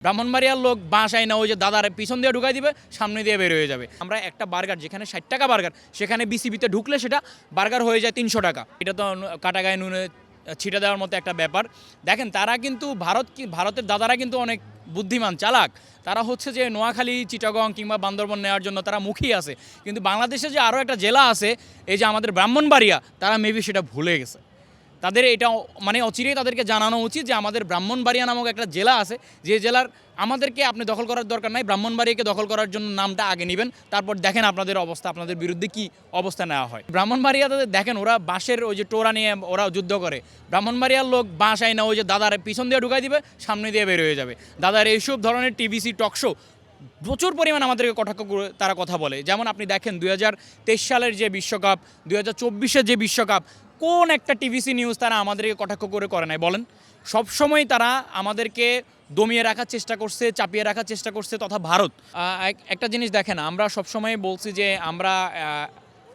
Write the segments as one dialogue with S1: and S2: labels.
S1: ব্রাহ্মণবাড়িয়ার লোক বাসায় না ওই যে দাদার পিছন দিয়ে ঢুকাই দিবে, সামনে দিয়ে বের হয়ে যাবে। আমরা একটা বার্গার যেখানে 60 টাকা বার্গার, সেখানে বিসিবিতে ঢুকলে সেটা বার্গার হয়ে যায় 300 টাকা। এটা তো কাটা গায়ে নুনে ছিটে দেওয়ার মতো একটা ব্যাপার। দেখেন তারা কিন্তু ভারতের দাদারা কিন্তু অনেক বুদ্ধিমান চালাক। তারা হচ্ছে যে নোয়াখালী, চিটাগং কিংবা বান্দরবন নেওয়ার জন্য তারা মুখিয়ে আছে, কিন্তু বাংলাদেশে যে আরও একটা জেলা আছে এই যে আমাদের ব্রাহ্মণবাড়িয়া, তারা মেবি সেটা ভুলে গেছে। তাদের এটা মানে অচিরেই তাদেরকে জানানো উচিত যে আমাদের ব্রাহ্মণবাড়িয়া নামক একটা জেলা আছে, যে জেলার আমাদেরকে আপনি দখল করার দরকার নাই, ব্রাহ্মণবাড়িয়াকে দখল করার জন্য নামটা আগে নেবেন, তারপর দেখেন আপনাদের অবস্থা, আপনাদের বিরুদ্ধে কি অবস্থা নেওয়া হয়। ব্রাহ্মণবাড়িয়াতে দেখেন ওরা বাঁশের ওই যে টোরা নিয়ে ওরা যুদ্ধ করে। ব্রাহ্মণবাড়িয়ার লোক বাঁশ আয় না ওই যে দাদার পিছন দিয়ে ঢুকাই দিবে, সামনে দিয়ে বের হয়ে যাবে। দাদার এইসব ধরনের টিভিসি টকশো প্রচুর পরিমাণ আমাদেরকে কটাক্ষ করে তারা কথা বলে। যেমন আপনি দেখেন 2023 সালের যে বিশ্বকাপ, 2024-এর যে বিশ্বকাপ, কোন একটা টিভিসি নিউজ তারা আমাদেরকে কটাক্ষ করে নাই বলেন? সবসময় তারা আমাদেরকে দমিয়ে রাখার চেষ্টা করছে, চাপিয়ে রাখার চেষ্টা করছে, তথা ভারত। একটা জিনিস দেখেন, আমরা সবসময় বলছি যে আমরা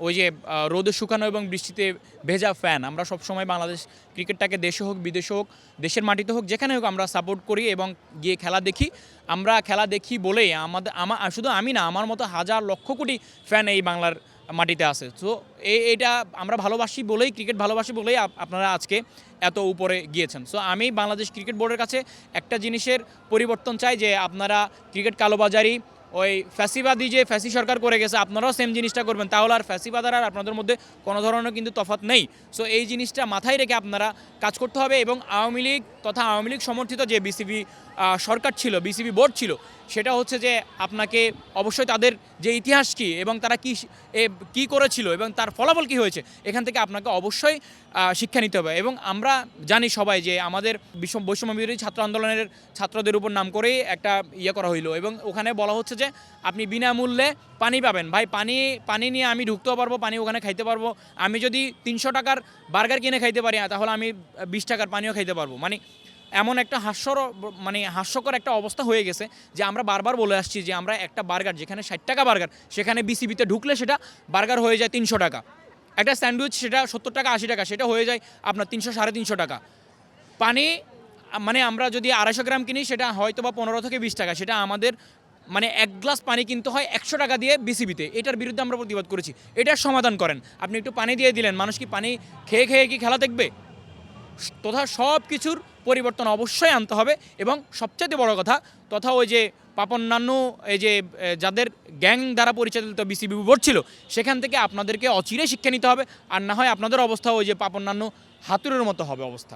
S1: ওই যে রোদে শুকানো এবং বৃষ্টিতে ভেজা ফ্যান। আমরা সবসময় বাংলাদেশ ক্রিকেটটাকে দেশে হোক বিদেশে হোক, দেশের মাটিতে হোক, যেখানে হোক আমরা সাপোর্ট করি এবং গিয়ে খেলা দেখি। আমরা খেলা দেখি বলেই শুধু আমি না, আমার মতো হাজার লক্ষ কোটি ফ্যান এই বাংলার মাটিতে আছে। তো এইটা আমরা ভালোবাসি বলেই, ক্রিকেট ভালোবাসি বলেই আপনারা আজকে এত উপরে গিয়েছেন। সো আমি বাংলাদেশ ক্রিকেট বোর্ডের কাছে একটা জিনিসের পরিবর্তন চাই, যে আপনারা ক্রিকেট কালোবাজারি ওই ফ্যাসিবাদী যে ফ্যাসি সরকার করে গেছে, আপনারাও সেম জিনিসটা করবেন, তাহলে আর ফ্যাসিবাদ আর আপনাদের মধ্যে কোনো ধরনের কিন্তু তফাৎ নেই। সো এই জিনিসটা মাথায় রেখে আপনারা কাজ করতে হবে। এবং আওয়ামী লীগ তথা আওয়ামী লীগ সমর্থিত যে বিসিবি সরকার ছিল, বিসিবি বোর্ড ছিল, সেটা হচ্ছে যে আপনাকে অবশ্যই তাদের যে ইতিহাস কী এবং তারা কী করেছিল এবং তার ফলাফল কী হয়েছে, এখান থেকে আপনাকে অবশ্যই শিক্ষা নিতে হবে। এবং আমরা জানি সবাই যে আমাদের বৈষম্য বিরোধী ছাত্র আন্দোলনের ছাত্রদের উপর নাম করেই একটা করা হইলো, এবং ওখানে বলা হচ্ছে যে আপনি বিনামূল্যে পানি পাবেন। ভাই, পানি নিয়ে আমি ঢুকতেও পারবো, পানি ওখানে খাইতে পারবো। আমি যদি 300 টাকার বার্গার কিনে খাইতে পারি, তাহলে আমি 20 টাকার পানিও খাইতে পারবো। মানে এমন একটা হাস্যকর একটা অবস্থা হয়ে গেছে যে আমরা বারবার বলে আসছি যে আমরা একটা বার্গার যেখানে 60 টাকা বার্গার, সেখানে বিসিবিতে ঢুকলে সেটা বার্গার হয়ে যায় 300 টাকা। একটা স্যান্ডউইচ সেটা 70 টাকা 80 টাকা, সেটা হয়ে যায় আপনার 300 350 টাকা। পানি মানে আমরা যদি 250 গ্রাম কিনি, সেটা হয়তো বা 15 থেকে 20 টাকা। সেটা আমাদের মানে 1 গ্লাস পানি কিনতে হয় 100 টাকা দিয়ে বিসিবিতে। এটার বিরুদ্ধে আমরা প্রতিবাদ করেছি। এটার সমাধান করেন। আপনি একটু পানি দিয়ে দিলেন, মানুষ কি পানি খেয়ে খেয়ে কি খেলা দেখবে? তথা সব কিছুর পরিবর্তন অবশ্যই আনতে হবে। এবং সবচেয়ে বড় কথা, তথা ওই যে পাপন্যান্য এই যে যাদের গ্যাং দ্বারা পরিচালিত বিসিবি বোর্ড ছিল, সেখান থেকে আপনাদেরকে অচিরে শিক্ষা নিতে হবে। আর না হয় আপনাদের অবস্থা ওই যে পাপন্যান্য হাতুড়ের মতো হবে অবস্থা।